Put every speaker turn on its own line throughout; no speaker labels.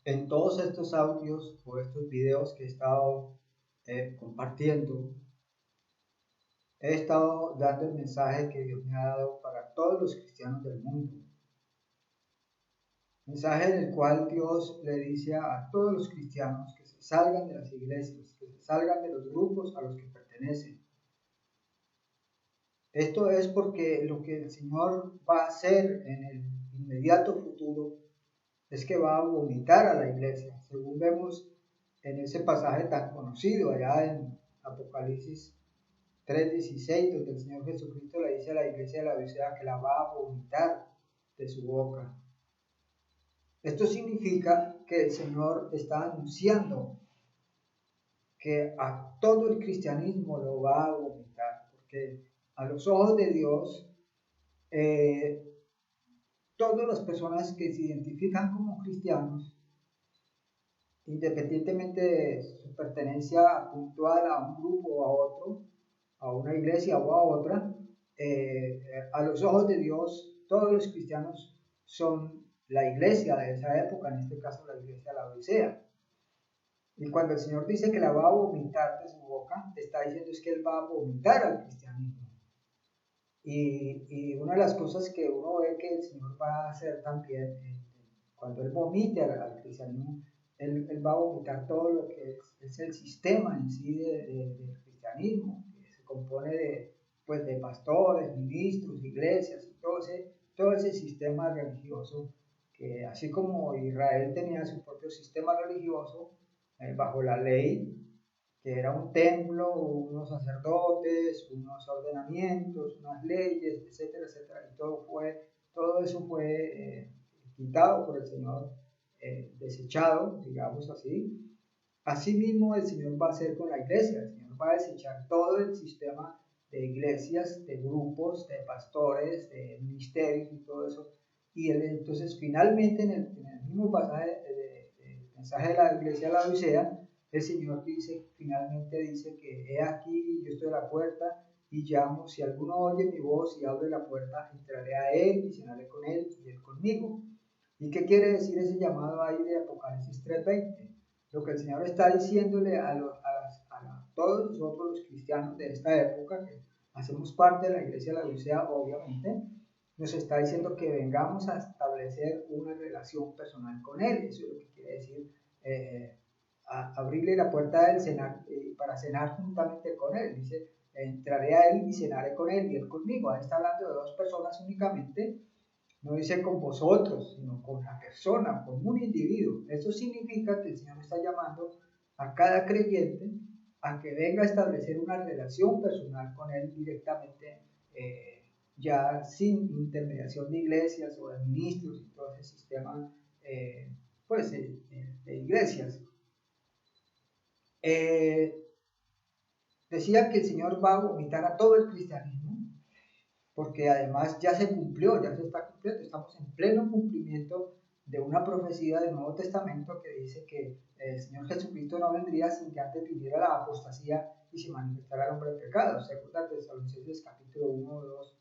En todos estos audios o estos videos que he estado compartiendo, he estado dando el mensaje que Dios me ha dado para todos los cristianos del mundo. Mensaje en el cual Dios le dice a todos los cristianos que se salgan de las iglesias, que se salgan de los grupos a los que pertenecen. Esto es porque lo que el Señor va a hacer en el inmediato futuro es que va a vomitar a la iglesia, según vemos en ese pasaje tan conocido allá en Apocalipsis 3:16, donde el Señor Jesucristo le dice a la iglesia de la Odisea que la va a vomitar de su boca. Esto significa que el Señor está anunciando que a todo el cristianismo lo va a vomitar, porque a los ojos de Dios, eh, todas las personas que se identifican como cristianos, independientemente de su pertenencia puntual a un grupo o a otro, a una iglesia o a otra, a los ojos de Dios, todos los cristianos son la iglesia de esa época, en este caso la iglesia de la Odisea. Y cuando el Señor dice que la va a vomitar de su boca, está diciendo es que Él va a vomitar al cristianismo. Y una de las cosas que uno ve que el Señor va a hacer también, cuando Él vomite al cristianismo, él va a vomitar todo lo que es el sistema en sí del cristianismo, que se compone pues, de pastores, ministros, iglesias, y todo ese sistema religioso, que así como Israel tenía su propio sistema religioso, bajo la ley, que era un templo, unos sacerdotes, unos ordenamientos, unas leyes, etcétera, etcétera, y todo eso fue quitado por el Señor, desechado, digamos así. Asimismo, el Señor va a hacer con la iglesia, el Señor va a desechar todo el sistema de iglesias, de grupos, de pastores, de ministerios y todo eso. Y entonces, finalmente, en el mismo pasaje del mensaje de la iglesia de la Odisea, el Señor finalmente dice que he aquí, yo estoy a la puerta y llamo, si alguno oye mi voz y abre la puerta, entraré a él y cenaré con él y él conmigo. ¿Y qué quiere decir ese llamado ahí de Apocalipsis 3:20? Lo que el Señor está diciéndole a todos nosotros los cristianos de esta época, que hacemos parte de la iglesia de la Odisea, obviamente, nos está diciendo que vengamos a establecer una relación personal con Él. Eso es lo que quiere decir abrirle la puerta del cenar, para cenar juntamente con Él. Dice, entraré a Él y cenaré con Él y Él conmigo. Ahí está hablando de dos personas únicamente. No dice con vosotros, sino con la persona, con un individuo. Eso significa que el Señor está llamando a cada creyente a que venga a establecer una relación personal con Él directamente, ya sin intermediación de iglesias o de ministros y todo ese sistema pues, de iglesias. Decía que el Señor va a vomitar a todo el cristianismo, porque además ya se cumplió, ya se está cumpliendo, estamos en pleno cumplimiento de una profecía del Nuevo Testamento que dice que el Señor Jesucristo no vendría sin que antes viniera la apostasía y se manifestara el hombre de pecado. Segunda Tesalonicenses capítulo 1, 2,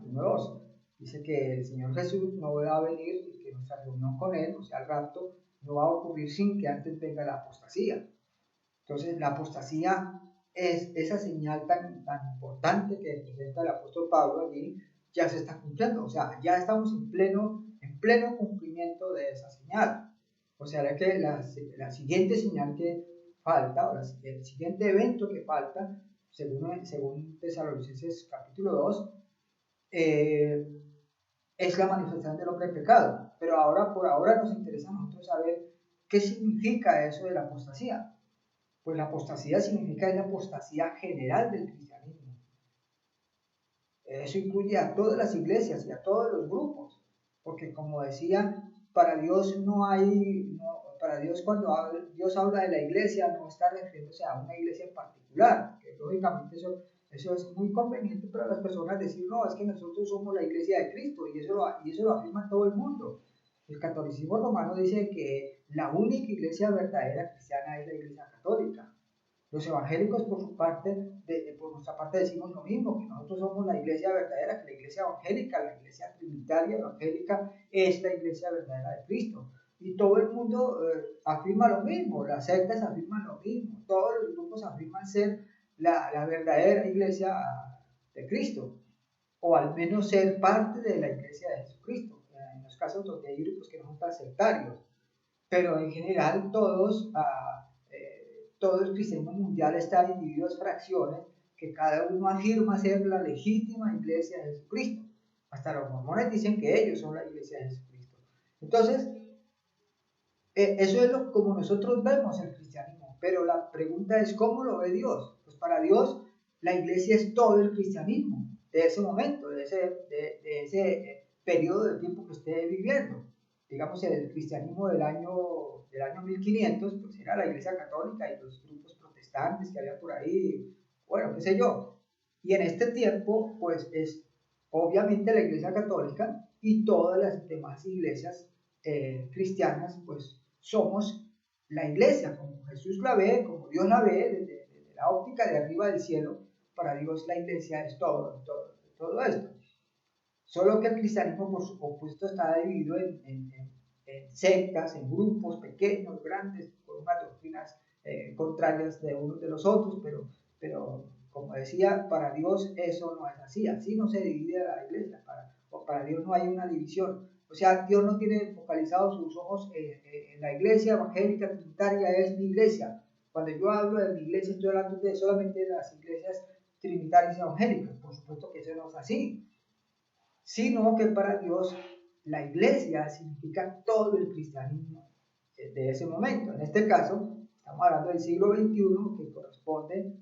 1, 2. Dice que el Señor Jesús no va a venir y que nuestra reunión con Él, o sea, el rapto, no va a ocurrir sin que antes venga la apostasía. Entonces, la apostasía es esa señal tan importante que presenta el apóstol Pablo allí, ya se está cumpliendo. O sea, ya estamos en pleno cumplimiento de esa señal. O sea, que la siguiente señal que falta, o el siguiente evento que falta, según Tesalonicenses capítulo 2, es la manifestación del hombre de pecado. Pero ahora, por ahora, nos interesa a nosotros saber qué significa eso de la apostasía. Pues la apostasía significa la apostasía general del cristianismo. Eso incluye a todas las iglesias y a todos los grupos, porque como decía, para Dios para Dios cuando Dios habla de la iglesia no está refiriéndose a una iglesia en particular, que lógicamente eso es muy conveniente para las personas decir, no, es que nosotros somos la iglesia de Cristo, y eso lo afirma todo el mundo. El catolicismo romano dice que la única iglesia verdadera cristiana es la iglesia católica. Los evangélicos, por nuestra parte, decimos lo mismo, que nosotros somos la iglesia verdadera, que la iglesia evangélica, la iglesia trinitaria evangélica, es la iglesia verdadera de Cristo. Y Y todo el mundo afirma lo mismo, las sectas afirman lo mismo, todos los grupos afirman ser la verdadera iglesia de Cristo, o al menos ser parte de la iglesia de Jesucristo, en los casos donde hay grupos que no son tan sectarios, pero en general todo el cristianismo mundial está dividido en fracciones que cada uno afirma ser la legítima iglesia de Jesucristo. Hasta los mormones dicen que ellos son la iglesia de Jesucristo. Entonces, eso es como nosotros vemos el cristianismo, pero la pregunta es ¿cómo lo ve Dios? Pues para Dios la iglesia es todo el cristianismo de ese momento, de ese periodo de tiempo que esté viviendo. Digamos, el cristianismo del año 1500, pues era la iglesia católica y los grupos protestantes que había por ahí, bueno, qué sé yo. Y en este tiempo, pues es obviamente la iglesia católica y todas las demás iglesias cristianas, pues somos la iglesia, como Jesús la ve, como Dios la ve, desde la óptica de arriba del cielo. Para Dios la iglesia es todo esto. Solo que el cristianismo, por supuesto, está dividido en sectas, en grupos pequeños, grandes, con unas doctrinas contrarias de unos de los otros, pero como decía, para Dios eso no es así. Así no se divide la iglesia. Para Dios no hay una división. O sea, Dios no tiene focalizados sus ojos en la iglesia evangélica trinitaria, es mi iglesia. Cuando yo hablo de mi iglesia, estoy hablando solamente de las iglesias trinitarias evangélicas. Por supuesto que eso no es así, sino que para Dios la iglesia significa todo el cristianismo de ese momento. En este caso, estamos hablando del siglo XXI, que corresponde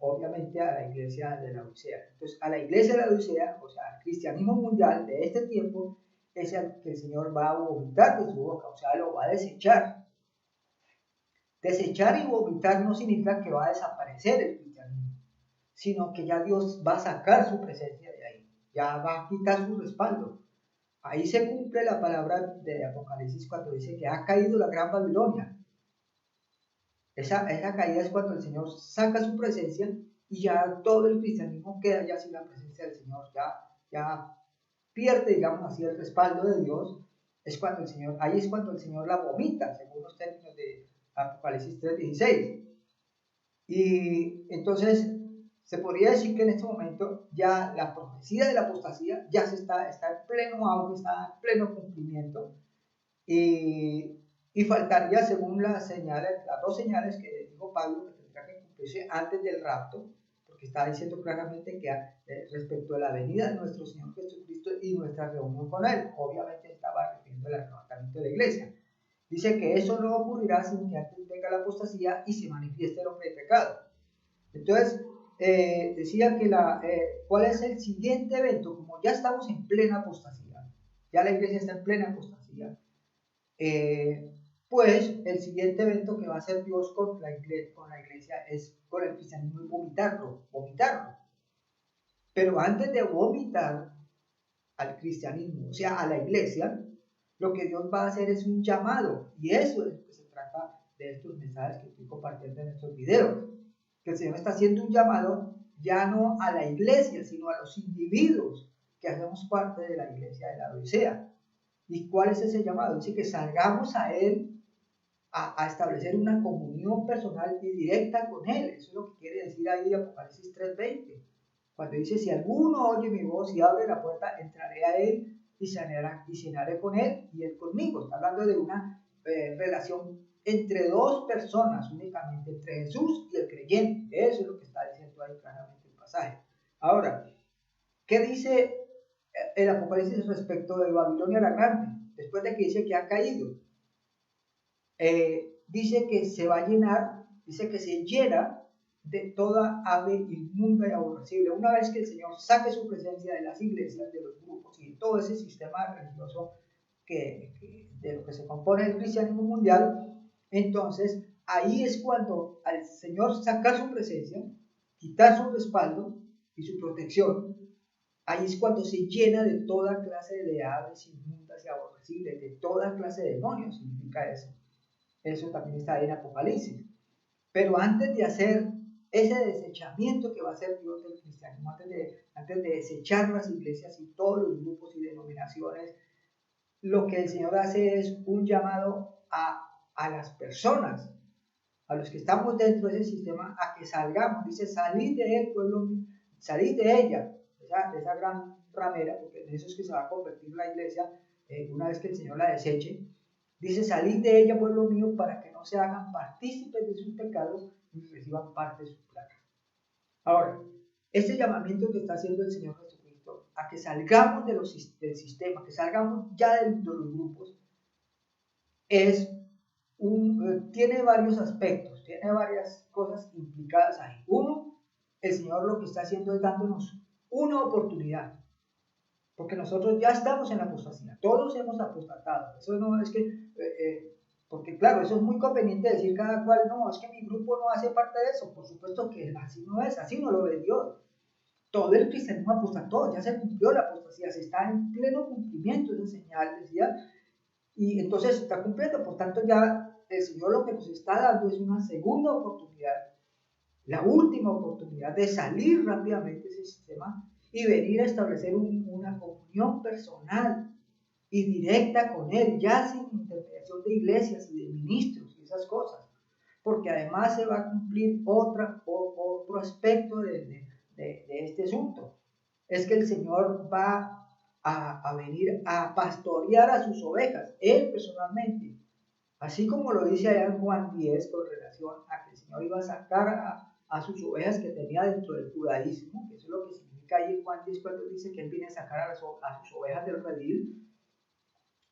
obviamente a la iglesia de la Odisea. Entonces, a la iglesia de la Odisea, o sea, al cristianismo mundial de este tiempo, es el que el Señor va a vomitar de su boca, o sea, lo va a desechar. Desechar y vomitar no significa que va a desaparecer el cristianismo, sino que ya Dios va a sacar su presencia de ahí, ya va a quitar su respaldo. Ahí se cumple la palabra de Apocalipsis cuando dice que ha caído la gran Babilonia. Esa caída es cuando el Señor saca su presencia y ya todo el cristianismo queda ya sin la presencia del Señor, ya pierde, digamos así, el respaldo de Dios. Ahí es cuando el Señor la vomita, según los términos de Apocalipsis 3:16. Y entonces se podría decir que en este momento ya la profecía de la apostasía ya está en pleno auge, está en pleno cumplimiento. Y faltaría, según las dos señales que dijo Pablo, que tendrá que cumplirse antes del rapto, porque está diciendo claramente que respecto a la venida de nuestro Señor Jesucristo y nuestra reunión con Él, obviamente estaba refiriendo al arrebatamiento de la iglesia. Dice que eso no ocurrirá sin que antes venga la apostasía y se manifieste el hombre de pecado. Entonces, decía que ¿cuál es el siguiente evento? Como ya estamos en plena apostasía, ya la iglesia está en plena apostasía, pues el siguiente evento que va a hacer Dios con la iglesia es con el cristianismo y vomitarlo. Pero antes de vomitar al cristianismo, o sea, a la iglesia, lo que Dios va a hacer es un llamado, y eso es lo que se trata de estos mensajes que estoy compartiendo en estos videos, que el Señor está haciendo un llamado ya no a la iglesia, sino a los individuos que hacemos parte de la iglesia de la Odisea. ¿Y cuál es ese llamado? Dice que salgamos a Él a establecer una comunión personal y directa con Él. Eso es lo que quiere decir ahí Apocalipsis 3:20. Cuando dice, si alguno oye mi voz y abre la puerta, entraré a Él y cenaré con Él y Él conmigo. Está hablando de una relación entre dos personas únicamente, entre Jesús y el creyente. Eso es lo que está diciendo ahí claramente el pasaje. Ahora, ¿qué dice el Apocalipsis respecto de Babilonia la Grande? Después de que dice que ha caído, dice que se va a llenar, dice que se llena de toda ave inmunda y aborrecible. Una vez que el Señor saque su presencia de las iglesias, de los grupos y de todo ese sistema religioso de lo que se compone el cristianismo mundial, entonces ahí es cuando al Señor sacar su presencia, quitar su respaldo y su protección, ahí es cuando se llena de toda clase de aves inmundas y aborrecibles, de toda clase de demonios, significa eso. Eso también está ahí en Apocalipsis. Pero antes de hacer ese desechamiento que va a hacer Dios del cristianismo, antes de desechar las iglesias y todos los grupos y denominaciones lo que el Señor hace es un llamado a las personas, a los que estamos dentro de ese sistema, a que salgamos. Dice, salid de él, pueblo mío, salid de ella, de esa gran ramera, porque en eso es que se va a convertir la iglesia una vez que el Señor la deseche. Dice, salid de ella, pueblo mío, para que no se hagan partícipes de sus pecados y reciban parte de su plaga. Ahora, este llamamiento que está haciendo el Señor Jesucristo a que salgamos del sistema, que salgamos ya de los grupos, tiene varios aspectos, tiene varias cosas implicadas ahí. Uno, el Señor lo que está haciendo es dándonos una oportunidad, porque nosotros ya estamos en la apostasía, todos hemos apostatado. Eso no es que, porque claro, eso es muy conveniente decir cada cual, no, es que mi grupo no hace parte de eso. Por supuesto que así no es, así no lo ve Dios. Todo el cristianismo apostató, ya se cumplió la apostasía, se está en pleno cumplimiento de esa señal, decía, y entonces se está cumpliendo. Por tanto, ya el Señor lo que nos está dando es una segunda oportunidad, la última oportunidad de salir rápidamente de ese sistema y venir a establecer una comunión personal y directa con Él, ya sin intermediación de iglesias y de ministros y esas cosas, porque además se va a cumplir otro aspecto de este asunto, es que el Señor va a venir a pastorear a sus ovejas, Él personalmente, así como lo dice allá en Juan 10 con relación a que el Señor iba a sacar a sus ovejas que tenía dentro del judaísmo, que eso es lo que significa ahí en Juan 10 cuando dice que Él viene a sacar a sus ovejas del redil.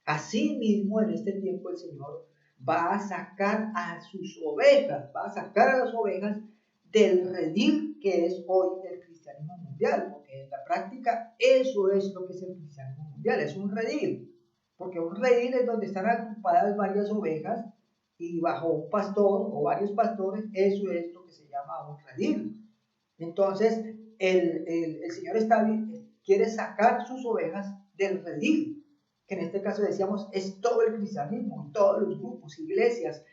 Así mismo en este tiempo el Señor va a sacar a sus ovejas, va a sacar a las ovejas del redil que es hoy el cristianismo mundial, porque en la práctica eso es lo que es el cristianismo mundial, es un redil, porque un redil es donde están agrupadas varias ovejas y bajo un pastor o varios pastores, eso es lo que se llama un redil. Entonces, el Señor quiere sacar sus ovejas del redil, que en este caso decíamos es todo el cristianismo, todos los grupos, iglesias,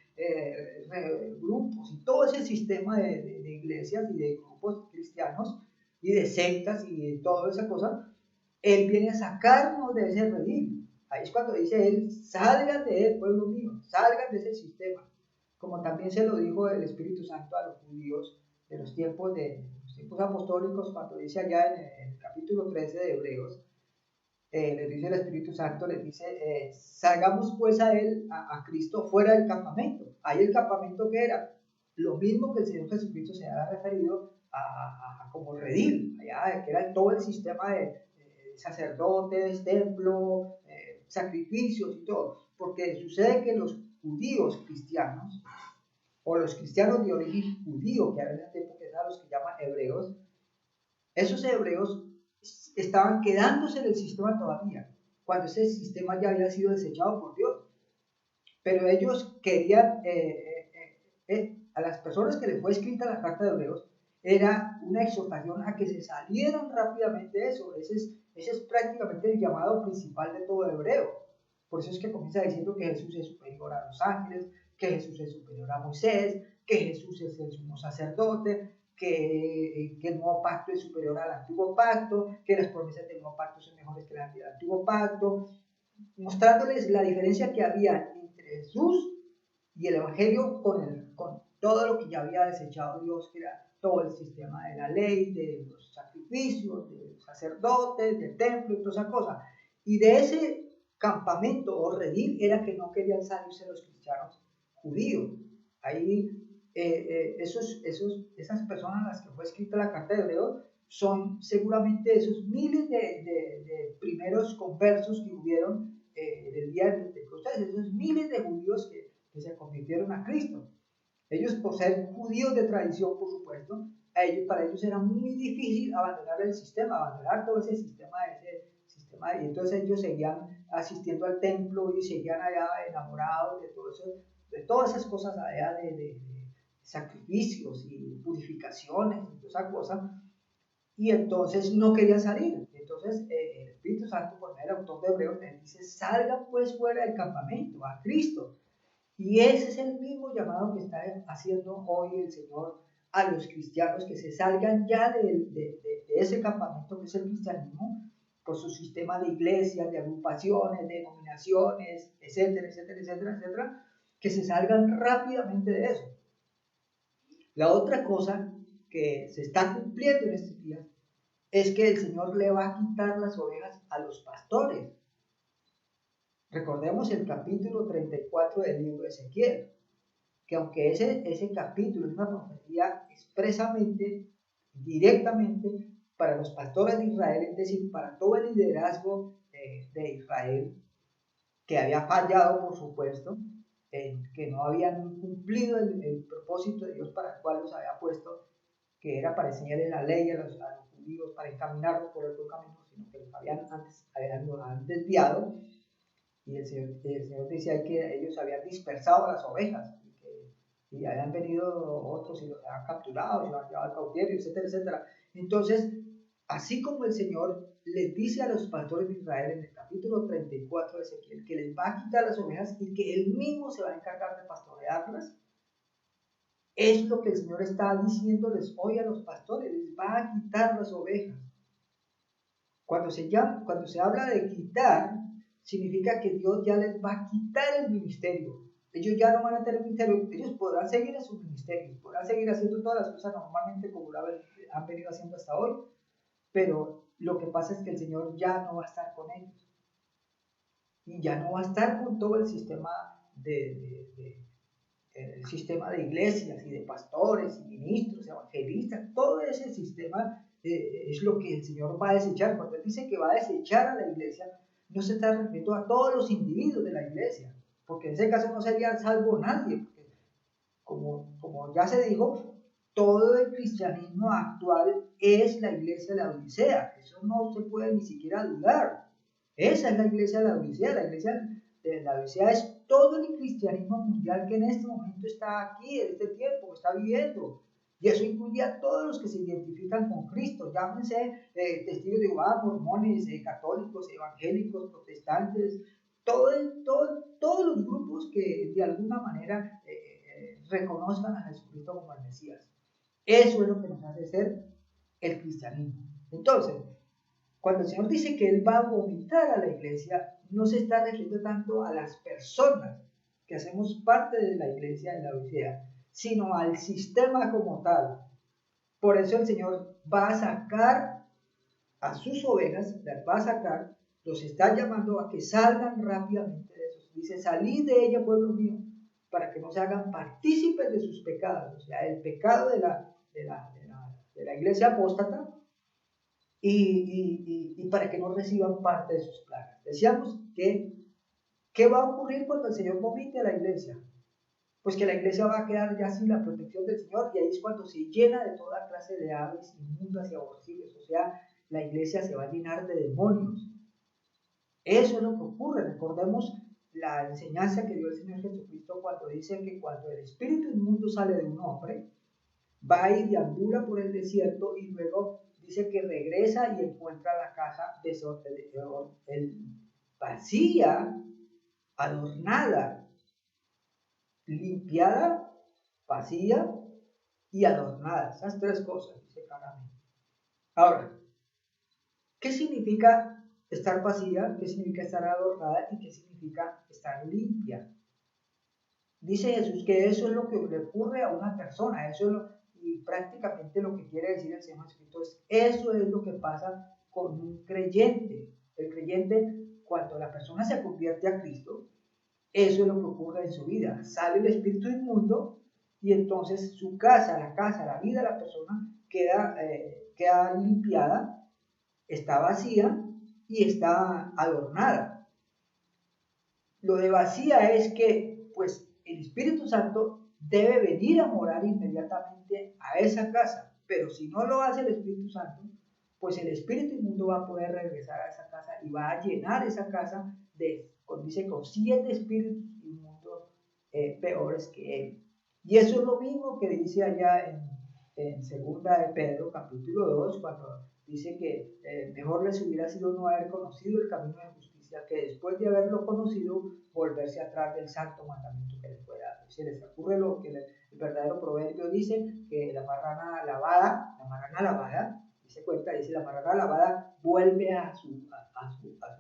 grupos y todo ese sistema de iglesias y de grupos cristianos y de sectas y de toda esa cosa. Él viene a sacarnos de ese redil. Ahí es cuando dice Él, salgan de él, pueblo mío, salgan de ese sistema. Como también se lo dijo el Espíritu Santo a los judíos de los tiempos apostólicos, cuando dice allá en el capítulo 13 de Hebreos, les dice el Espíritu Santo, les dice, salgamos pues a él, a Cristo, fuera del campamento. Ahí el campamento que era lo mismo que el Señor Jesucristo se había referido a como redil, allá, que era todo el sistema de sacerdotes, templo, sacrificios y todo, porque sucede que los judíos cristianos, o los cristianos de origen judío, que a veces eran los que llaman hebreos, esos hebreos estaban quedándose en el sistema todavía, cuando ese sistema ya había sido desechado por Dios. Pero ellos querían, a las personas que les fue escrita la carta de Hebreos, era una exhortación a que se salieran rápidamente de eso. Ese es prácticamente el llamado principal de todo hebreo. Por eso es que comienza diciendo que Jesús es superior a los ángeles, que Jesús es superior a Moisés, que Jesús es el sumo sacerdote, que el nuevo pacto es superior al antiguo pacto, que las promesas del nuevo pacto son mejores que las del antiguo pacto, mostrándoles la diferencia que había entre Jesús y el Evangelio con todo lo que ya había desechado Dios, que era todo el sistema de la ley, de los sacrificios, de los sacerdotes, del templo y toda esa cosa. Y de ese campamento o redil era que no querían salirse los cristianos judíos. Ahí esas personas a las que fue escrita la carta de Hebreos son seguramente esos miles de primeros conversos que hubieron el día de Pentecostés, esos miles de judíos que se convirtieron a Cristo. Ellos, por ser judíos de tradición, por supuesto, para ellos era muy difícil abandonar el sistema, abandonar todo ese sistema, y entonces ellos seguían asistiendo al templo y seguían allá enamorados de todo eso, de todas esas cosas allá de sacrificios y purificaciones y toda esa cosa, y entonces no querían salir. Entonces el Espíritu Santo, por medio del autor de Hebreos, les dice, salgan pues fuera del campamento, a Cristo. Y ese es el mismo llamado que está haciendo hoy el Señor a los cristianos, que se salgan ya de ese campamento que es el cristianismo, por su sistema de iglesias, de agrupaciones, de denominaciones, etcétera, etcétera, etcétera, etcétera, que se salgan rápidamente de eso. La otra cosa que se está cumpliendo en estos días es que el Señor le va a quitar las ovejas a los pastores. Recordemos el capítulo 34 del libro de Ezequiel, que aunque ese capítulo es una profecía expresamente, directamente para los pastores de Israel, es decir, para todo el liderazgo de Israel, que había fallado, por supuesto, que no habían cumplido el propósito de Dios para el cual los había puesto, que era para enseñarles la ley a los judíos, para encaminarlos por el buen camino, sino que los habían desviado. Y el Señor decía que ellos habían dispersado las ovejas, y habían venido otros y los habían capturado, y los habían llevado al cautiverio, etcétera, etcétera. Entonces, así como el Señor les dice a los pastores de Israel en el capítulo 34 de Ezequiel que les va a quitar las ovejas y que Él mismo se va a encargar de pastorearlas, es lo que el Señor está diciéndoles hoy a los pastores: les va a quitar las ovejas. Cuando se habla de quitar, significa que Dios ya les va a quitar el ministerio. Ellos ya no van a tener ministerio, ellos podrán seguir en sus ministerios, podrán seguir haciendo todas las cosas normalmente como lo han venido haciendo hasta hoy, pero lo que pasa es que el Señor ya no va a estar con ellos, y ya no va a estar con todo el sistema el sistema de iglesias y de pastores y ministros, evangelistas. Todo ese sistema es lo que el Señor va a desechar. Cuando Él dice que va a desechar a la iglesia, no se está refiriendo a todos los individuos de la iglesia, porque en ese caso no sería salvo nadie, porque como ya se dijo, todo el cristianismo actual es la iglesia de la Odisea. Eso no se puede ni siquiera dudar. Esa es la iglesia de la Odisea. La iglesia de la Odisea es todo el cristianismo mundial que en este momento está aquí, en este tiempo, que está viviendo. Y eso incluye a todos los que se identifican con Cristo, llámense testigos de Jehová, mormones, católicos, evangélicos, protestantes, todos los grupos que de alguna manera reconozcan a Jesucristo como el Mesías. Eso es lo que nos hace ser el cristianismo. Entonces, cuando el Señor dice que Él va a vomitar a la iglesia, no se está refiriendo tanto a las personas que hacemos parte de la iglesia de la Odisea, sino al sistema como tal. Por eso el Señor va a sacar a sus ovejas, las va a sacar, los está llamando a que salgan rápidamente de eso. Dice: salid de ella, pueblo mío, para que no se hagan partícipes de sus pecados, o sea, el pecado de la iglesia apóstata, y para que no reciban parte de sus plagas. Decíamos que, ¿qué va a ocurrir cuando el Señor vomite a la iglesia? Pues que la iglesia va a quedar ya sin la protección del Señor, y ahí es cuando se llena de toda clase de aves inmundas y aborrecibles, o sea, la iglesia se va a llenar de demonios. Eso es lo que ocurre. Recordemos la enseñanza que dio el Señor Jesucristo cuando dice que cuando el espíritu inmundo sale de un hombre, va y deambula por el desierto, y luego dice que regresa y encuentra la casa vacía, adornada, limpiada, vacía y adornada. Esas tres cosas, dice claramente. Ahora, ¿qué significa estar vacía? ¿Qué significa estar adornada? ¿Y qué significa estar limpia? Dice Jesús que eso es lo que le ocurre a una persona, y prácticamente lo que quiere decir el Señor Jesucristo es: eso es lo que pasa con un creyente. El creyente, cuando la persona se convierte a Cristo, eso es lo que ocurre en su vida. Sale el espíritu inmundo, y entonces su casa, la vida de la persona queda limpiada, está vacía y está adornada. Lo de vacía es que, pues, el Espíritu Santo debe venir a morar inmediatamente a esa casa, pero si no lo hace el Espíritu Santo, pues el espíritu inmundo va a poder regresar a esa casa y va a llenar esa casa con 7 espíritus inmundos peores que él. Y eso es lo mismo que dice allá en segunda de Pedro, capítulo 2, cuando dice que mejor les hubiera sido no haber conocido el camino de justicia, que después de haberlo conocido, volverse atrás del santo mandamiento que les fue dado. Si les ocurre lo que el verdadero proverbio dice, que la marrana lavada, y se cuenta, dice, la marrana lavada vuelve a su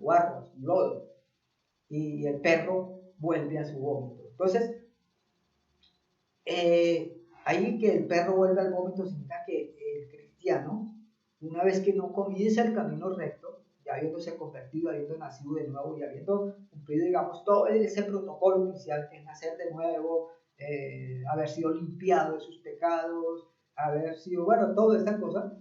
barro, a su lodo, y el perro vuelve a su vómito. Entonces, ahí que el perro vuelve al vómito significa que el cristiano, una vez que no comienza el camino recto, ya habiéndose convertido, habiendo nacido de nuevo y habiendo cumplido, digamos, todo ese protocolo inicial que es nacer de nuevo, haber sido limpiado de sus pecados, haber sido, bueno, toda esta cosa,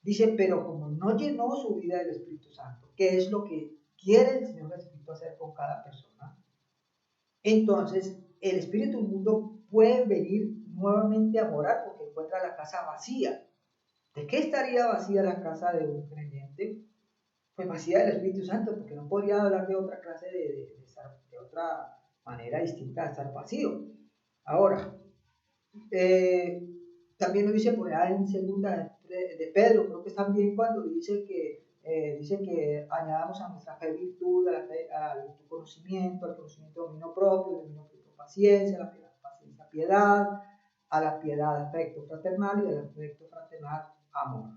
dice, pero como no llenó su vida del Espíritu Santo, que es lo que quiere el Señor Jesucristo hacer con cada persona, entonces el espíritu inmundo puede venir nuevamente a morar porque encuentra la casa vacía. ¿De qué estaría vacía la casa de un creyente? Pues vacía del Espíritu Santo, porque no podría hablar de otra clase de otra manera distinta de estar vacío. Ahora, también lo dice por allá en segunda de Pedro, creo que es también cuando dice que añadamos a nuestra fe virtud, al conocimiento, al conocimiento dominio propio, paciencia, a la paciencia piedad, a la piedad afecto fraternal y al afecto fraternal amor.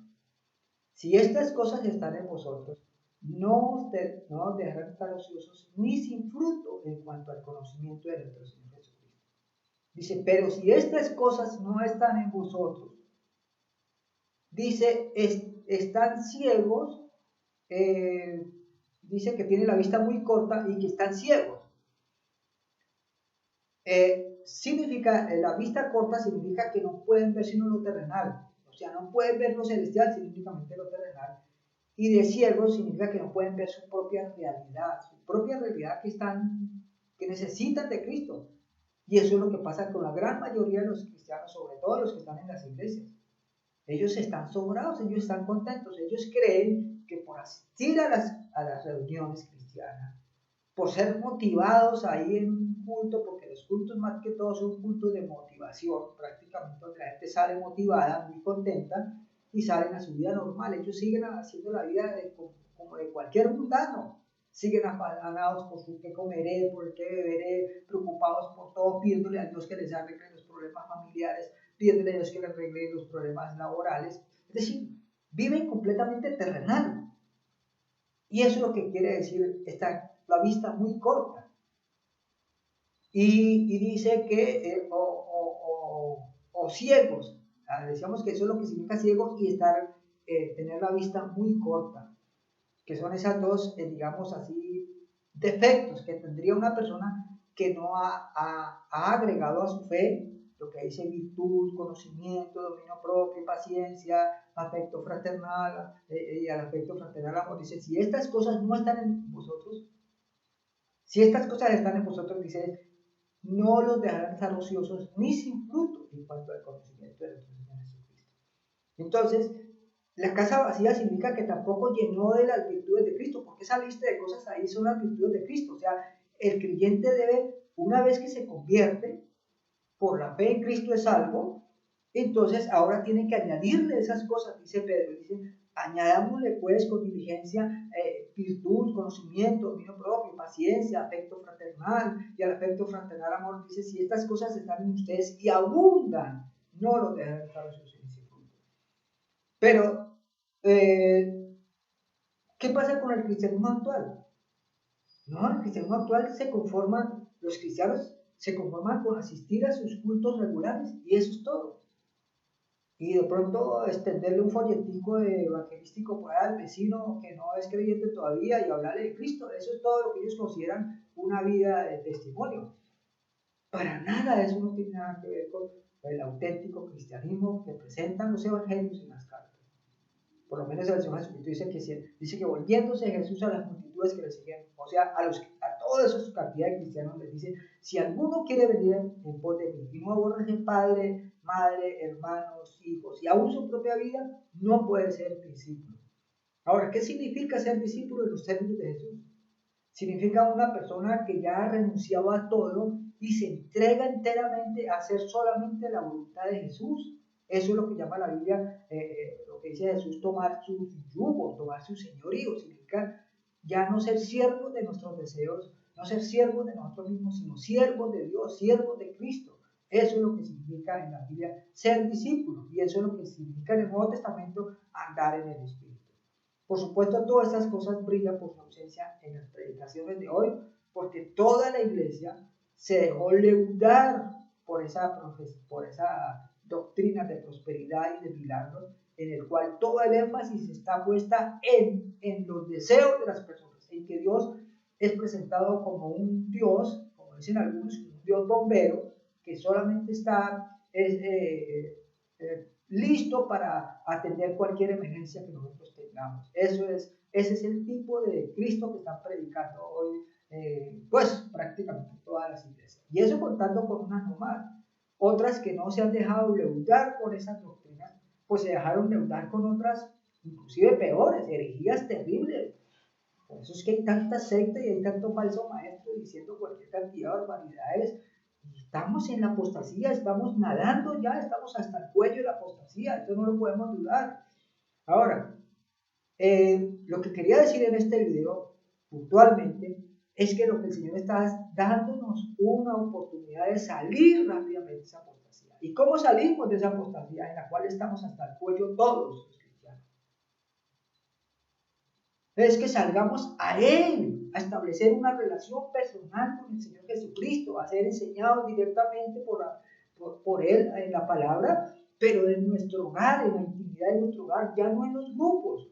Si estas cosas están en vosotros, no os dejarán estar ociosos ni sin fruto en cuanto al conocimiento de nuestro Señor Jesucristo. Dice, pero si estas cosas no están en vosotros, dice, están ciegos, dice que tienen la vista muy corta y que están ciegos. Significa, la vista corta significa que no pueden ver sino lo terrenal, o sea, no pueden ver lo celestial, sino únicamente lo terrenal. Y de ciegos significa que no pueden ver su propia realidad que necesitan de Cristo. Y eso es lo que pasa con la gran mayoría de los cristianos, sobre todo los que están en las iglesias. Ellos están sobrados, ellos están contentos, ellos creen que por asistir a las reuniones cristianas, por ser motivados ahí en un culto, porque los cultos más que todo son cultos de motivación, prácticamente donde la gente sale motivada, muy contenta, y salen a su vida normal. Ellos siguen haciendo la vida como de cualquier mundano, siguen afanados por su qué comeré, por el qué beberé, preocupados por todo, pidiéndole a Dios que les arregle los problemas familiares, pidiéndole a Dios que les arregle los problemas laborales. Es decir, viven completamente terrenal. Y eso es lo que quiere decir la vista muy corta. Y dice que, o ciegos, decíamos que eso es lo que significa ciegos y tener la vista muy corta, que son esas dos, digamos así, defectos que tendría una persona que no ha agregado a su fe lo que dice virtud, conocimiento, dominio propio, paciencia, afecto fraternal, y al afecto fraternal amor. Dice, si estas cosas no están en vosotros, dice, no los dejarán estar ociosos ni sin fruto en cuanto al conocimiento de nuestro Señor Jesucristo. Entonces, la casa vacía significa que tampoco llenó de las virtudes de Cristo, porque esa lista de cosas ahí son las virtudes de Cristo. O sea, el creyente debe, una vez que se convierte, por la fe en Cristo es salvo, entonces ahora tiene que añadirle esas cosas, dice Pedro, dice, añadámosle pues con diligencia virtud, conocimiento, dominio propio, paciencia, afecto fraternal, y al afecto fraternal amor, dice, si estas cosas están en ustedes y abundan, no los dejarán estar ociosos. Pero, ¿qué pasa con el cristianismo actual? No, el cristianismo actual los cristianos se conforman con asistir a sus cultos regulares y eso es todo. Y de pronto extenderle un folletico evangelístico por ahí al vecino que no es creyente todavía y hablarle de Cristo. Eso es todo lo que ellos consideran una vida de testimonio. Para nada eso no tiene nada que ver con el auténtico cristianismo que presentan los evangelios en las cartas. Por lo menos el Señor Jesucristo dice que volviéndose Jesús a las multitudes que le siguen, o sea, a toda esa cantidad de cristianos les dice, si alguno quiere venir en pos de mí y no aborrece padre, madre, hermanos, hijos y aún su propia vida, no puede ser discípulo. Ahora, ¿qué significa ser discípulo en los términos de Jesús? Significa una persona que ya ha renunciado a todo y se entrega enteramente a hacer solamente la voluntad de Jesús. Eso es lo que llama la Biblia, lo que dice Jesús, tomar su yugo, tomar su señorío. Significa ya no ser siervos de nuestros deseos, no ser siervos de nosotros mismos, sino siervos de Dios, siervos de Cristo. Eso es lo que significa en la Biblia ser discípulo, y eso es lo que significa en el Nuevo Testamento andar en el Espíritu. Por supuesto, todas estas cosas brillan por su ausencia en las predicaciones de hoy, porque toda la iglesia se dejó leudar por esa doctrina de prosperidad y de milagros, en el cual todo el énfasis está puesta en los deseos de las personas, en que Dios es presentado como un Dios, como dicen algunos, un Dios bombero, que solamente está listo para atender cualquier emergencia que nosotros tengamos. Ese es el tipo de Cristo que están predicando hoy, pues prácticamente todas las iglesias. Y eso contando con unas nomás. Otras que no se han dejado leudar con esas doctrinas, pues se dejaron leudar con otras, inclusive peores, herejías terribles. Por eso es que hay tanta secta y hay tanto falso maestro diciendo cualquier cantidad de barbaridades. Estamos en la apostasía, estamos nadando ya, estamos hasta el cuello de la apostasía, esto no lo podemos dudar. Ahora, lo que quería decir en este video, puntualmente, es que lo que el Señor está dándonos una oportunidad de salir rápidamente de esa apostasía. ¿Y cómo salimos de esa apostasía en la cual estamos hasta el cuello todos los cristianos? Es que salgamos a Él, a establecer una relación personal con el Señor Jesucristo, a ser enseñados directamente por Él en la palabra, pero en nuestro hogar, en la intimidad de nuestro hogar, ya no en los grupos.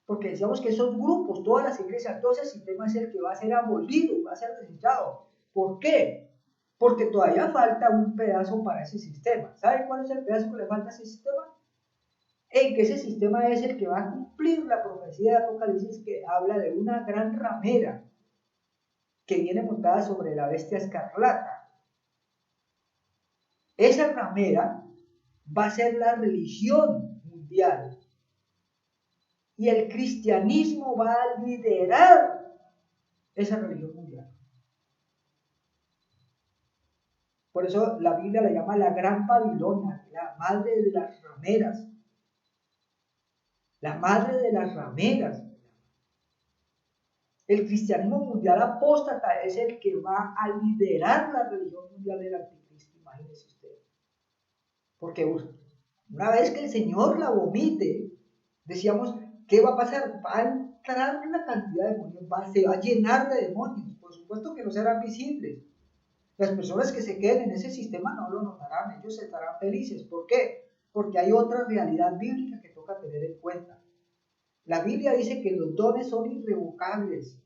Porque decíamos que esos grupos, todas las iglesias, todo ese sistema es el que va a ser abolido, va a ser desechado. ¿Por qué? Porque todavía falta un pedazo para ese sistema. ¿Saben cuál es el pedazo que le falta a ese sistema? En que ese sistema es el que va a cumplir la profecía de Apocalipsis, que habla de una gran ramera que viene montada sobre la bestia escarlata. Esa ramera va a ser la religión mundial. Y el cristianismo va a liderar esa religión mundial. Por eso la Biblia la llama la Gran Babilonia, la madre de las rameras. La madre de las rameras. El cristianismo mundial apóstata es el que va a liderar la religión mundial del anticristo, imagínese usted. Porque una vez que el Señor la vomite, decíamos, ¿qué va a pasar? Va a entrar una cantidad de demonios, se va a llenar de demonios. Por supuesto que no serán visibles. Las personas que se queden en ese sistema no lo notarán, ellos estarán felices. ¿Por qué? Porque hay otra realidad bíblica que toca tener en cuenta. La Biblia dice que los dones son irrevocables.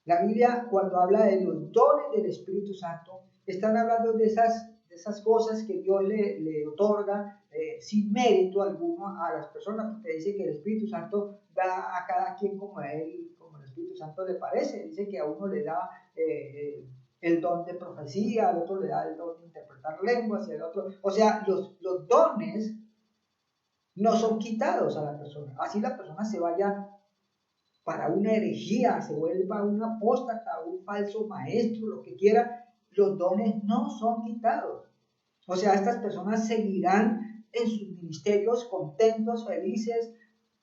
La Biblia, cuando habla de los dones del Espíritu Santo, están hablando de esas cosas que Dios le otorga sin mérito alguno a las personas, porque dice que el Espíritu Santo da a cada quien como el Espíritu Santo le parece. Dice que a uno le da el don de profecía, al otro le da el don de interpretar lenguas, y al otro, o sea, los dones no son quitados a la persona. Así la persona se vaya para una herejía, se vuelva un apóstata, un falso maestro, lo que quiera, los dones no son quitados. O sea, estas personas seguirán en sus ministerios contentos, felices,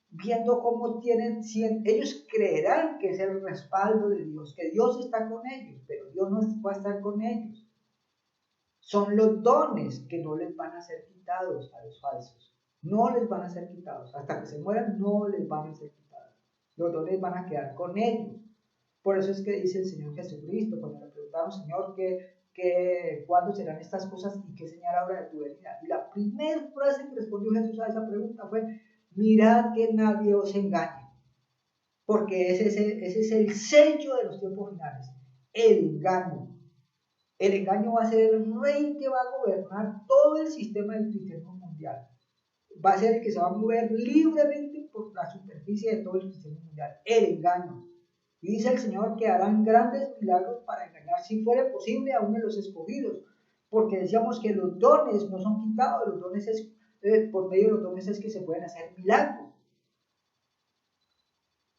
viendo cómo ellos creerán que es el respaldo de Dios, que Dios está con ellos, pero Dios no va a estar con ellos. Son los dones que no les van a ser quitados a los falsos. No les van a ser quitados. Hasta que se mueran no les van a ser quitados. Los dones van a quedar con ellos. Por eso es que dice el Señor Jesucristo, cuando le preguntaron, Señor, ¿cuándo serán estas cosas y qué señal habrá de tu venida? Y la primera frase que respondió Jesús a esa pregunta fue, mirad que nadie os engañe. Porque ese es el sello de los tiempos finales, el engaño. El engaño va a ser el rey que va a gobernar todo el sistema del cristianismo mundial. Va a ser el que se va a mover libremente por la superficie de todo el cristianismo mundial. El engaño. Y dice el Señor que harán grandes milagros para engañar, si fuera posible, a uno de los escogidos. Porque decíamos que los dones no son quitados, los dones por medio de los dones es que se pueden hacer milagros.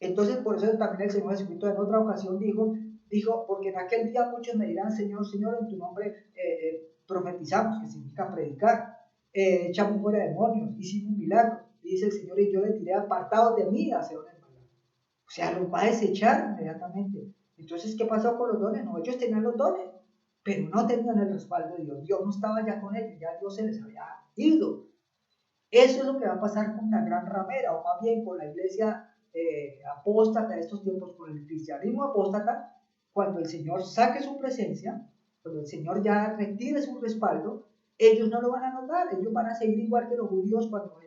Entonces, por eso también el Señor Jesucristo en otra ocasión dijo, porque en aquel día muchos me dirán, Señor, Señor, en tu nombre profetizamos, que significa predicar, echamos fuera demonios, hicimos milagros. Y dice el Señor, y yo les diré, apartados de mí, hacedores de maldad. O sea, los va a desechar inmediatamente. Entonces, ¿qué pasó con los dones? No, ellos tenían los dones, pero no tenían el respaldo de Dios. Dios no estaba ya con ellos, ya Dios se les había ido. Eso es lo que va a pasar con la gran ramera, o más bien con la iglesia apóstata de estos tiempos, con el cristianismo apóstata, cuando el Señor saque su presencia, cuando el Señor ya retire su respaldo, ellos no lo van a notar, ellos van a seguir igual que los judíos cuando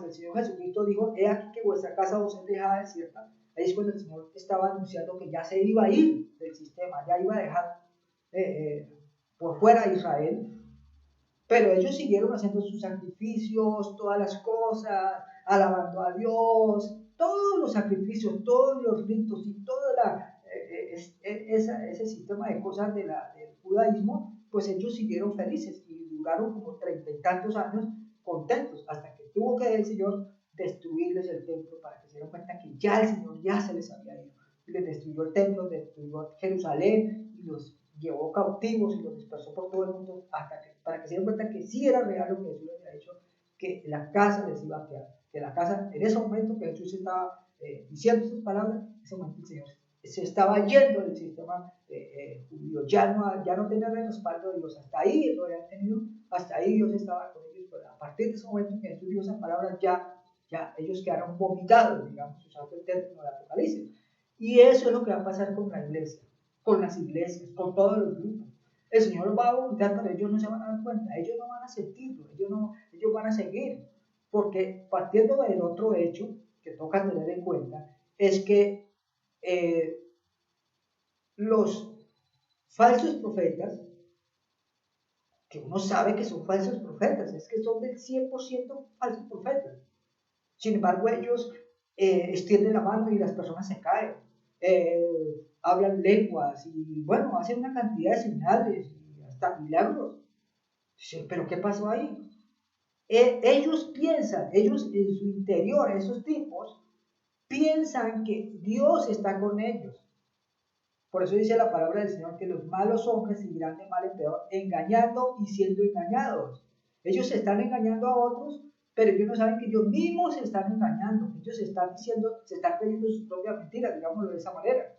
el Señor Jesucristo dijo, he aquí que vuestra casa os es dejada desierta. Ahí es cuando el Señor estaba anunciando que ya se iba a ir del sistema, ya iba a dejar por fuera a Israel, pero ellos siguieron haciendo sus sacrificios, todas las cosas, alabando a Dios, todos los sacrificios, todos los ritos y todo ese sistema de cosas del judaísmo, pues ellos siguieron felices y duraron como 30 y tantos años contentos, hasta que tuvo que el Señor destruirles el templo para que se dieran cuenta que ya el Señor ya se les había ido. Y les destruyó el templo, destruyó Jerusalén y los llevó cautivos y los dispersó por todo el mundo para que se dieran cuenta que sí era real lo que Jesús les había dicho, que la casa les iba a quedar, que la casa, en ese momento que Jesús estaba diciendo estas palabras, en ese momento el Señor se estaba yendo del sistema judío, ya no tenía el respaldo de Dios, hasta ahí lo habían tenido, hasta ahí Dios estaba con ellos, pero a partir de ese momento que Jesús dio esas palabras, ya ellos quedaron vomitados, digamos, usando el término del Apocalipsis. Y eso es lo que va a pasar con la iglesia, con las iglesias, con todos los grupos. El Señor los va a vomitar, pero ellos no se van a dar cuenta, ellos no van a sentirlo, ellos van a seguir, porque partiendo del otro hecho que toca tener en cuenta, es que los falsos profetas, que uno sabe que son falsos profetas, es que son del 100% falsos profetas. Sin embargo, ellos extienden la mano y las personas se caen, hablan lenguas y bueno, hacen una cantidad de señales y hasta milagros. Pero ¿qué pasó ahí? Ellos piensan, ellos en su interior, esos tipos, piensan que Dios está con ellos. Por eso dice la palabra del Señor que los malos hombres seguirán de mal en peor, engañando y siendo engañados. Ellos se están engañando a otros, pero ellos no saben que ellos mismos se están engañando. Ellos se están creyendo sus propias mentiras, digámoslo de esa manera.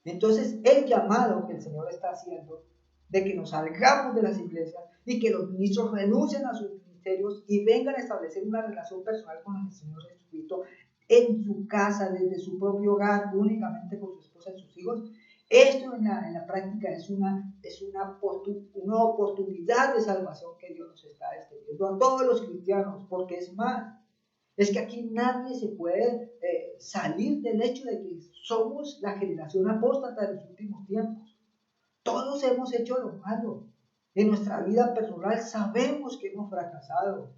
Entonces, el llamado que el Señor está haciendo de que nos salgamos de las iglesias y que los ministros renuncien a sus ministerios y vengan a establecer una relación personal con el Señor Jesucristo en su casa, desde su propio hogar, únicamente con su esposa y sus hijos. Esto en la práctica es una oportunidad de salvación que Dios nos está extendiendo a todos los cristianos, porque es más, es que aquí nadie se puede salir del hecho de que somos la generación apóstata de los últimos tiempos. Todos hemos hecho lo malo. En nuestra vida personal sabemos que hemos fracasado.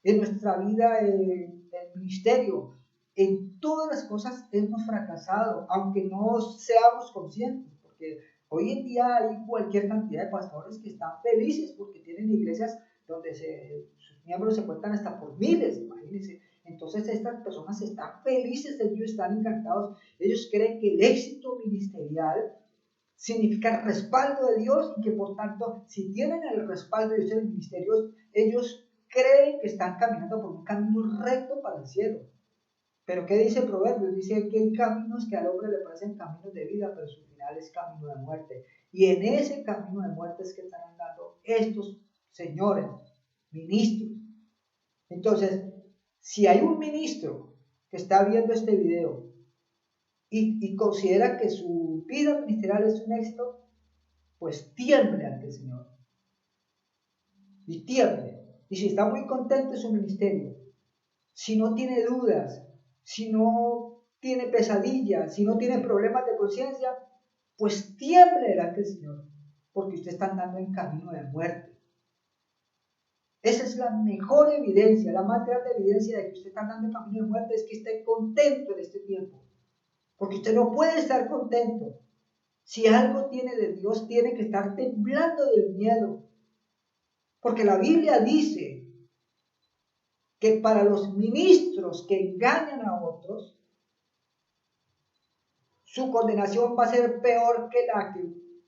En nuestra vida en el ministerio, en todas las cosas hemos fracasado, aunque no seamos conscientes, porque hoy en día hay cualquier cantidad de pastores que están felices porque tienen iglesias donde sus miembros se cuentan hasta por miles, imagínense. Entonces estas personas están felices, ellos están encantados, ellos creen que el éxito ministerial significa respaldo de Dios y que por tanto, si tienen el respaldo de Dios en el ministerio, ellos creen que están caminando por un camino recto para el cielo. Pero ¿qué dice Proverbios? Dice que hay caminos que al hombre le parecen caminos de vida, pero su final es camino de muerte. Y en ese camino de muerte es que están andando estos señores, ministros. Entonces, si hay un ministro que está viendo este video y considera que su vida ministerial es un éxito, pues tiemble ante el Señor. Y tiemble. Y si está muy contento en su ministerio, si no tiene dudas, si no tiene pesadillas, si no tiene problemas de conciencia, pues tiemble delante del Señor, porque usted está andando en camino de muerte. Esa es la mejor evidencia, la más grande evidencia de que usted está andando en camino de muerte, es que esté contento en este tiempo. Porque usted no puede estar contento. Si algo tiene de Dios, tiene que estar temblando del miedo. Porque la Biblia dice que para los ministros que engañan a otros, su condenación va a ser peor que la que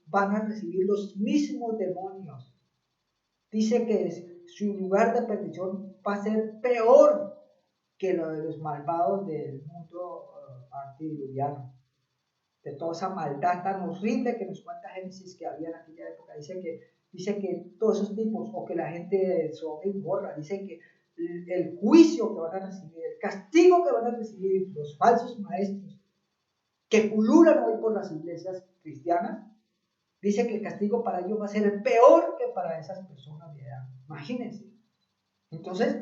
van a recibir los mismos demonios. Dice que su lugar de perdición va a ser peor que lo de los malvados del mundo antediluviano. De toda esa maldad tan horrible que nos cuenta Génesis que había dice que todos esos tipos, o que la gente de Sodoma y Gomorra, dice que el juicio que van a recibir, el castigo que van a recibir los falsos maestros que pululan hoy por las iglesias cristianas, dice que el castigo para ellos va a ser peor que para esas personas de edad. Imagínense. Entonces,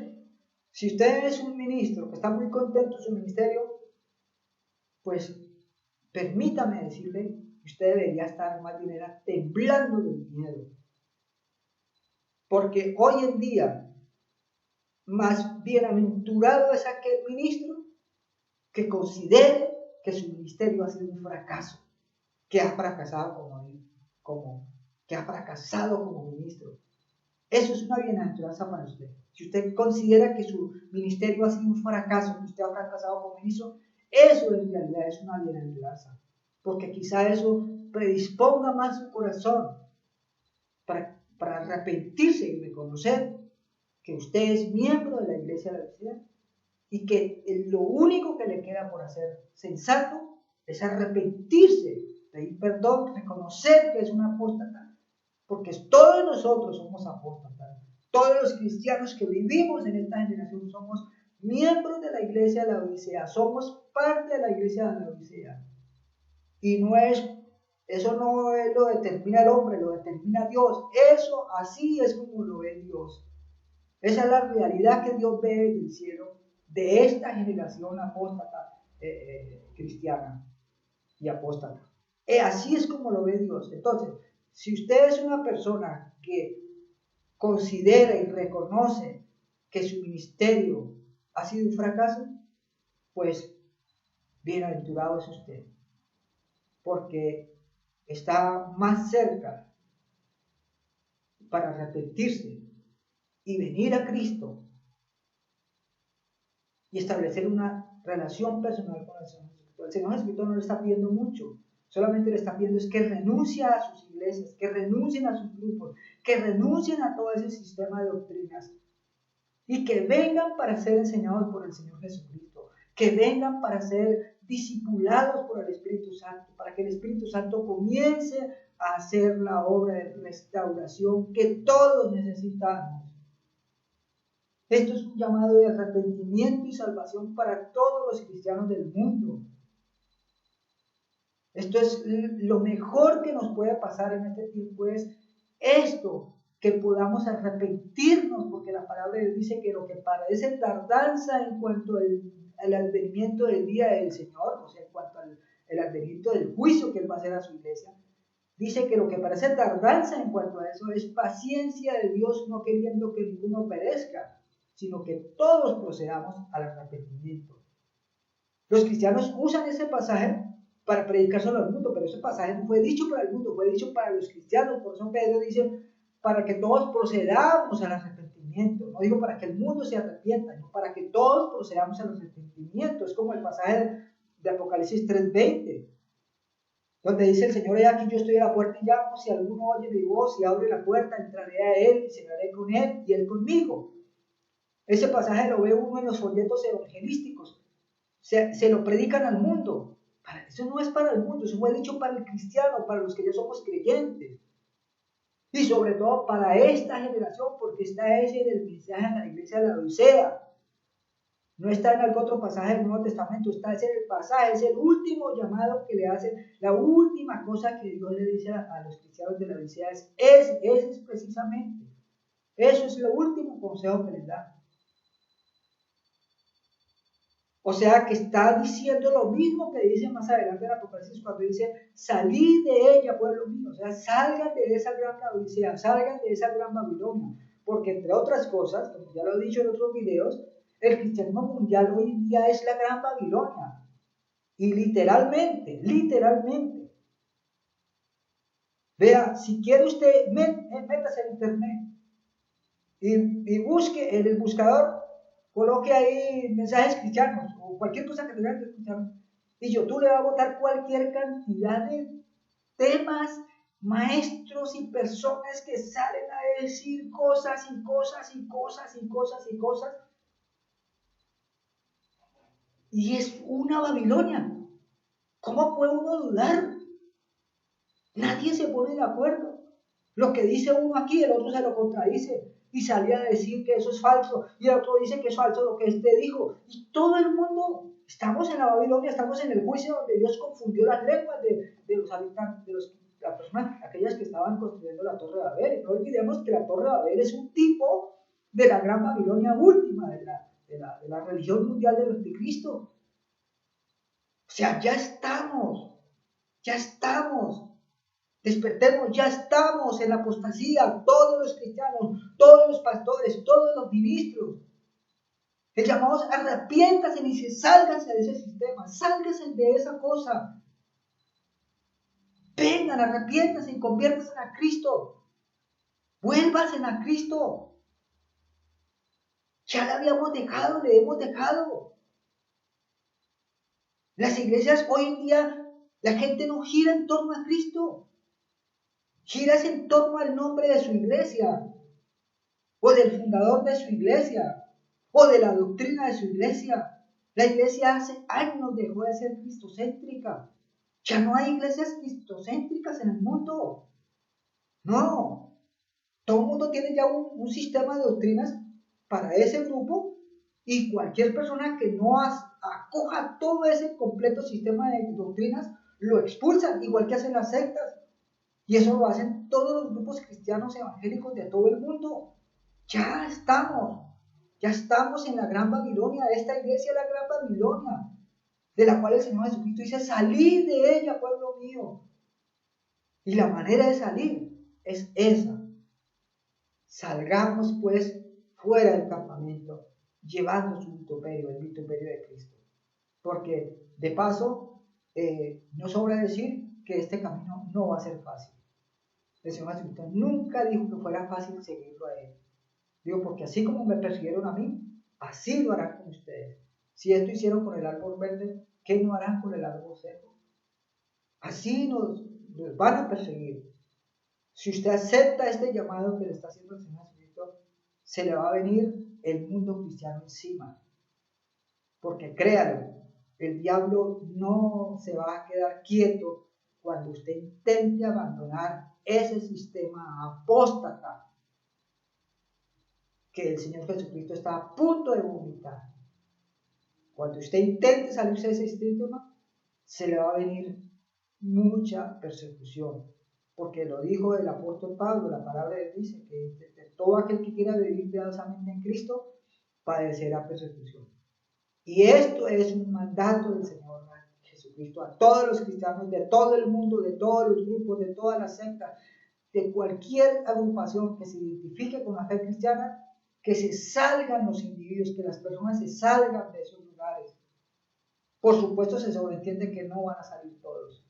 si usted es un ministro que está muy contento en su ministerio, pues permítame decirle que usted debería estar más bien temblando de miedo. Porque hoy en día, más bienaventurado es aquel ministro que considere que su ministerio ha sido un fracaso, que ha fracasado como ministro. Eso es una bienaventuranza para usted. Si usted considera que su ministerio ha sido un fracaso, que usted ha fracasado como ministro, eso en realidad es una bienaventuranza, porque quizá eso predisponga más su corazón para arrepentirse y reconocer que usted es miembro de la iglesia de la Odisea y que lo único que le queda por hacer sensato es arrepentirse, pedir perdón, reconocer que es un apóstata, porque todos nosotros somos apóstatas. Todos los cristianos que vivimos en esta generación somos miembros de la iglesia de la Odisea, somos parte de la iglesia de la Odisea. Y eso no lo determina el hombre, lo determina Dios. Eso así es como lo ve Dios. Esa es la realidad que Dios ve desde el cielo de esta generación apóstata cristiana y apóstata. Así es como lo ve Dios. Entonces, si usted es una persona que considera y reconoce que su ministerio ha sido un fracaso, pues bienaventurado es usted, porque está más cerca para arrepentirse y venir a Cristo y establecer una relación personal con el Señor Jesucristo. El Señor Jesucristo no le está pidiendo mucho, solamente le está pidiendo es que renuncie a sus iglesias, que renuncien a sus grupos, que renuncien a todo ese sistema de doctrinas y que vengan para ser enseñados por el Señor Jesucristo, que vengan para ser discipulados por el Espíritu Santo, para que el Espíritu Santo comience a hacer la obra de restauración que todos necesitamos. Esto es un llamado de arrepentimiento y salvación para todos los cristianos del mundo. Esto es lo mejor que nos puede pasar en este tiempo, es esto, que podamos arrepentirnos, porque la palabra de Dios dice que lo que parece tardanza en cuanto al advenimiento del día del Señor, o sea, en cuanto al advenimiento del juicio que Él va a hacer a su iglesia, dice que lo que parece tardanza en cuanto a eso es paciencia de Dios, no queriendo que ninguno perezca, sino que todos procedamos al arrepentimiento. Los cristianos usan ese pasaje para predicar solo al mundo, pero ese pasaje no fue dicho para el mundo, fue dicho para los cristianos. Por eso Pedro dice, para que todos procedamos al arrepentimiento. No digo para que el mundo se arrepienta, sino para que todos procedamos al arrepentimiento. Es como el pasaje de Apocalipsis 3:20, donde dice el Señor, aquí yo estoy a la puerta y llamo, si alguno oye mi voz y abre la puerta, entraré a él y cenaré con él y él conmigo. Ese pasaje lo ve uno en los folletos evangelísticos, se lo predican al mundo. Eso no es para el mundo, eso fue dicho para el cristiano, para los que ya somos creyentes. Y sobre todo para esta generación, porque está ese en el mensaje de la iglesia de la Odisea. No está en algún otro pasaje del Nuevo Testamento, está ese en el pasaje, es el último llamado que le hacen, la última cosa que Dios le dice a los cristianos de la Odisea es precisamente, eso es el último consejo que les da. O sea que está diciendo lo mismo que dice más adelante en Apocalipsis cuando dice, salid de ella, pueblo mío. O sea, salgan de esa gran Odisea, salgan de esa gran Babilonia. Porque entre otras cosas, como ya lo he dicho en otros videos, el cristianismo mundial hoy en día es la gran Babilonia. Y literalmente. Vea, si quiere usted, métase en internet y busque en el buscador, coloque ahí mensajes cristianos o cualquier cosa que tenga que escuchar y YouTube le va a botar cualquier cantidad de temas, maestros y personas que salen a decir cosas y cosas y cosas y cosas y cosas, y es una Babilonia. ¿Cómo puede uno dudar? Nadie se pone de acuerdo. Lo que dice uno aquí, el otro se lo contradice y salía a decir que eso es falso y el otro dice que es falso lo que este dijo. Y todo el mundo, estamos en la Babilonia, estamos en el juicio donde Dios confundió las lenguas de los habitantes, de las personas, aquellas que estaban construyendo la Torre de Babel. Y no olvidemos que la Torre de Babel es un tipo de la gran Babilonia última, de la religión mundial del anticristo. O sea, ya estamos. Despertemos, ya estamos en la apostasía, todos los cristianos, todos los pastores, todos los ministros. El llamado es arrepiéntase y dice, sálganse de ese sistema, sálganse de esa cosa. Vengan, arrepiéntanse y conviértanse a Cristo. Vuélvanse a Cristo. Ya le hemos dejado. Las iglesias hoy en día, la gente no gira en torno a Cristo. Giras en torno al nombre de su iglesia, o del fundador de su iglesia, o de la doctrina de su iglesia. La iglesia hace años dejó de ser cristocéntrica. Ya no hay iglesias cristocéntricas en el mundo. No. Todo el mundo tiene ya un sistema de doctrinas para ese grupo y cualquier persona que no acoja todo ese completo sistema de doctrinas lo expulsan, igual que hacen las sectas. Y eso lo hacen todos los grupos cristianos evangélicos de todo el mundo. Ya estamos en la gran Babilonia. Esta iglesia es la gran Babilonia, de la cual el Señor Jesucristo dice, salid de ella, pueblo mío. Y la manera de salir es esa. Salgamos pues fuera del campamento, llevando su vituperio, el vituperio de Cristo. Porque de paso, no sobra decir que este camino no va a ser fácil. El Señor Jesucristo nunca dijo que fuera fácil seguirlo a Él. Digo, porque así como me persiguieron a mí, así lo harán con ustedes. Si esto hicieron con el árbol verde, ¿qué no harán con el árbol seco? Así nos van a perseguir. Si usted acepta este llamado que le está haciendo el Señor Jesucristo, se le va a venir el mundo cristiano encima. Porque créalo, el diablo no se va a quedar quieto cuando usted intente abandonar ese sistema apóstata que el Señor Jesucristo está a punto de vomitar. Cuando usted intente salirse de ese sistema, se le va a venir mucha persecución. Porque lo dijo el apóstol Pablo, la palabra de Dios dice que todo aquel que quiera vivir piadosamente en Cristo padecerá persecución. Y esto es un mandato del Señor Jesucristo a todos los cristianos de todo el mundo, de todos los grupos, de todas las sectas, de cualquier agrupación que se identifique con la fe cristiana, que se salgan los individuos, que las personas se salgan de esos lugares. Por supuesto se sobreentiende que no van a salir todos.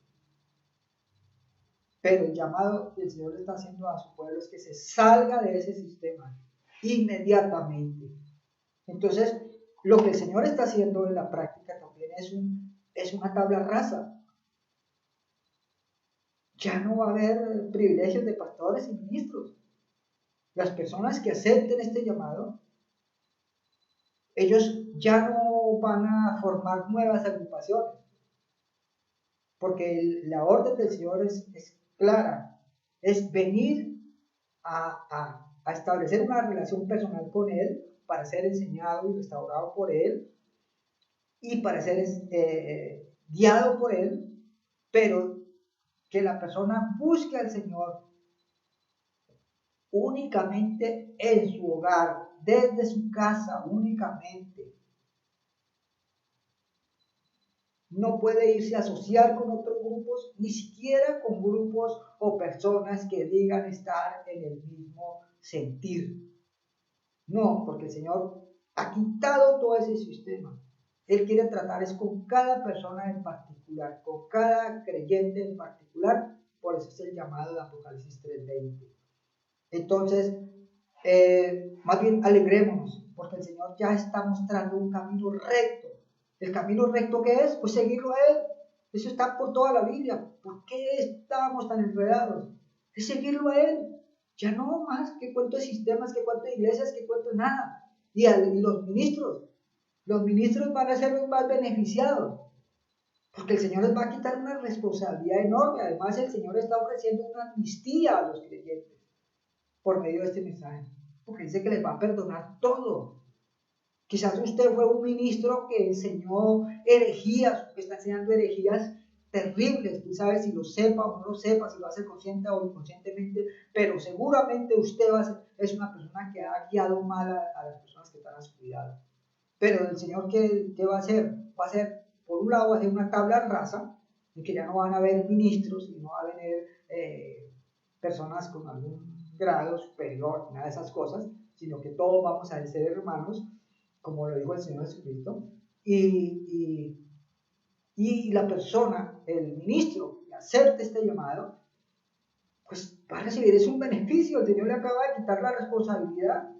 Pero el llamado que el Señor le está haciendo a su pueblo es que se salga de ese sistema inmediatamente. Entonces, lo que el Señor está haciendo en la práctica también es una tabla rasa. Ya no va a haber privilegios de pastores y ministros. Las personas que acepten este llamado, ellos ya no van a formar nuevas agrupaciones. Porque la orden del Señor es clara. Es venir a establecer una relación personal con Él para ser enseñado y restaurado por Él y para ser guiado por Él, pero que la persona busque al Señor únicamente en su hogar, desde su casa únicamente. No puede irse a asociar con otros grupos, ni siquiera con grupos o personas que digan estar en el mismo sentir. No, porque el Señor ha quitado todo ese sistema. Él quiere tratar es con cada persona en particular, con cada creyente en particular. Por eso es el llamado de Apocalipsis 3:20. Entonces, más bien alegrémonos, porque el Señor ya está mostrando un camino recto. ¿El camino recto qué es? Pues seguirlo a Él. Eso está por toda la Biblia. ¿Por qué estamos tan enredados? Es seguirlo a Él. Ya no más que cuento de sistemas, que cuento de iglesias, que cuento de nada. Y los ministros van a ser los más beneficiados, porque el Señor les va a quitar una responsabilidad enorme. Además, el Señor está ofreciendo una amnistía a los creyentes. por medio de este mensaje, porque dice que les va a perdonar todo. Quizás usted fue un ministro que enseñó herejías, que está enseñando herejías terribles, tú sabes si lo sepa o no lo sepa, si lo hace consciente o inconscientemente, pero seguramente usted es una persona que ha guiado mal a las personas que están a su cuidado. Pero el Señor, ¿qué va a hacer? Va a hacer, por un lado, va a hacer una tabla rasa, en que ya no van a haber ministros y no va a haber personas con algún grado superior, nada de esas cosas, sino que todos vamos a ser hermanos, como lo dijo el Señor Jesucristo, y la persona, el ministro, que acepte este llamado, pues va a recibir un beneficio. El Señor le acaba de quitar la responsabilidad,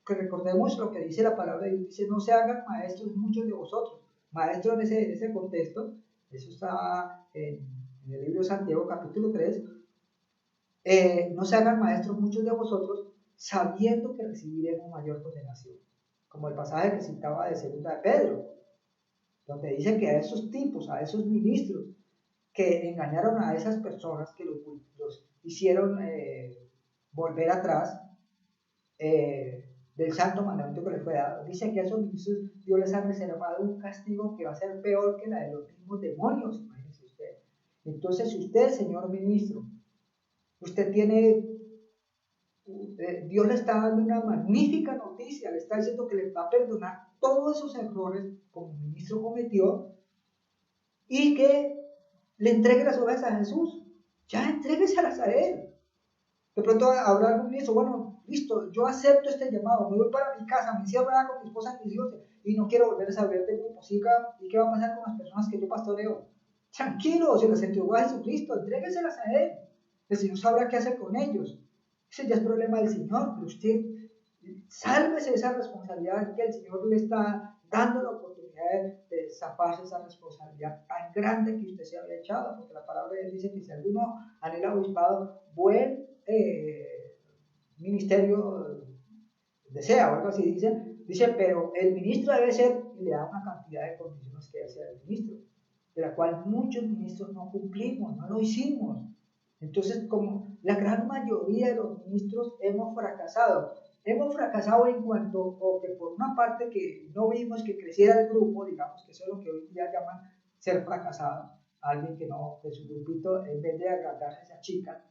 que recordemos lo que dice la palabra de Dios, dice, no se hagan maestros muchos de vosotros. Maestro en ese contexto, eso está en el libro de Santiago capítulo 3, no se hagan maestros muchos de vosotros, sabiendo que recibiremos mayor condenación. Como el pasaje que citaba de segunda de Pedro, donde dice que a esos tipos, a esos ministros que engañaron a esas personas, que los hicieron volver atrás del santo mandamiento que les fue dado, dice que a esos ministros Dios les ha reservado un castigo que va a ser peor que la de los mismos demonios, imagínense usted. Entonces, si usted, señor ministro, usted tiene, Dios le está dando una magnífica noticia, le está diciendo que le va a perdonar todos esos errores como el ministro cometió y que le entregue las ovejas a Jesús. Ya entrégueselas a Él. De pronto habrá algún ministro, bueno, listo, yo acepto este llamado, me voy para mi casa, me encierro con mi esposa y mis hijos y no quiero volver a saber de grupos. ¿Y qué va a pasar con las personas que yo pastoreo? Tranquilo, se las entregó a Jesucristo, entrégueselas a Él. El Señor sabrá qué hacer con ellos. Ese ya es problema del Señor, pero usted sálvese de esa responsabilidad que el Señor le está dando la oportunidad de zafarse esa responsabilidad tan grande que usted se había echado, porque la palabra de Dios dice que si alguno anhela obispado, buen ministerio desea, o algo así dice, pero el ministro debe ser, y le da una cantidad de condiciones que debe ser el ministro, de la cual muchos ministros no cumplimos, no lo hicimos. Entonces, como la gran mayoría de los ministros hemos fracasado en cuanto, o que por una parte que no vimos que creciera el grupo, digamos que eso es lo que hoy día llaman ser fracasado, alguien que no, de su grupito, en vez de agrandarse se achica,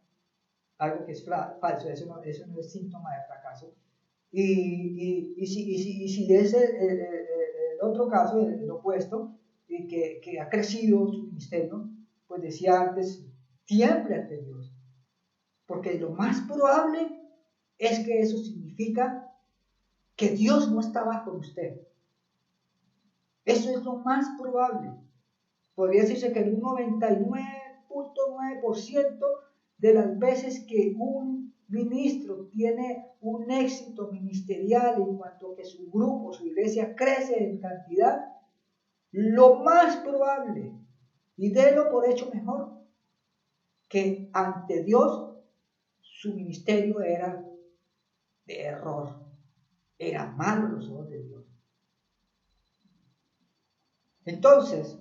algo que es falso, eso no es síntoma de fracaso. Y si es el otro caso, el opuesto, que ha crecido su ministerio, pues decía antes, tiemble ante Dios, porque lo más probable es que eso significa que Dios no estaba con usted. Eso es lo más probable. Podría decirse que en un 99.9% de las veces que un ministro tiene un éxito ministerial en cuanto a que su grupo, su iglesia crece en cantidad, lo más probable, y délo por hecho mejor, que ante Dios su ministerio era de error, era malo en los ojos de Dios. Entonces,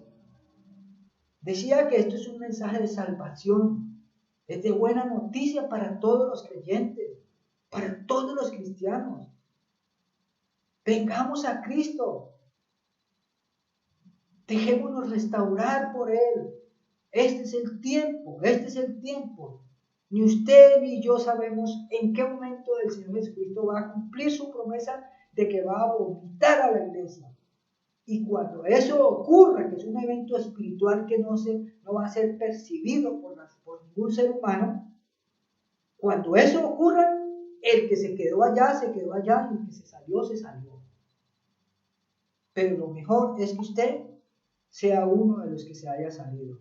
decía que esto es un mensaje de salvación, es de buena noticia para todos los creyentes, para todos los cristianos. Vengamos a Cristo, dejémonos restaurar por Él. Este es el tiempo. Ni usted ni yo sabemos en qué momento el Señor Jesucristo va a cumplir su promesa de que va a vomitar a la iglesia. Y cuando eso ocurra, que es un evento espiritual que no va a ser percibido por ningún ser humano, cuando eso ocurra, el que se quedó allá, y el que se salió. Pero lo mejor es que usted sea uno de los que se haya salido.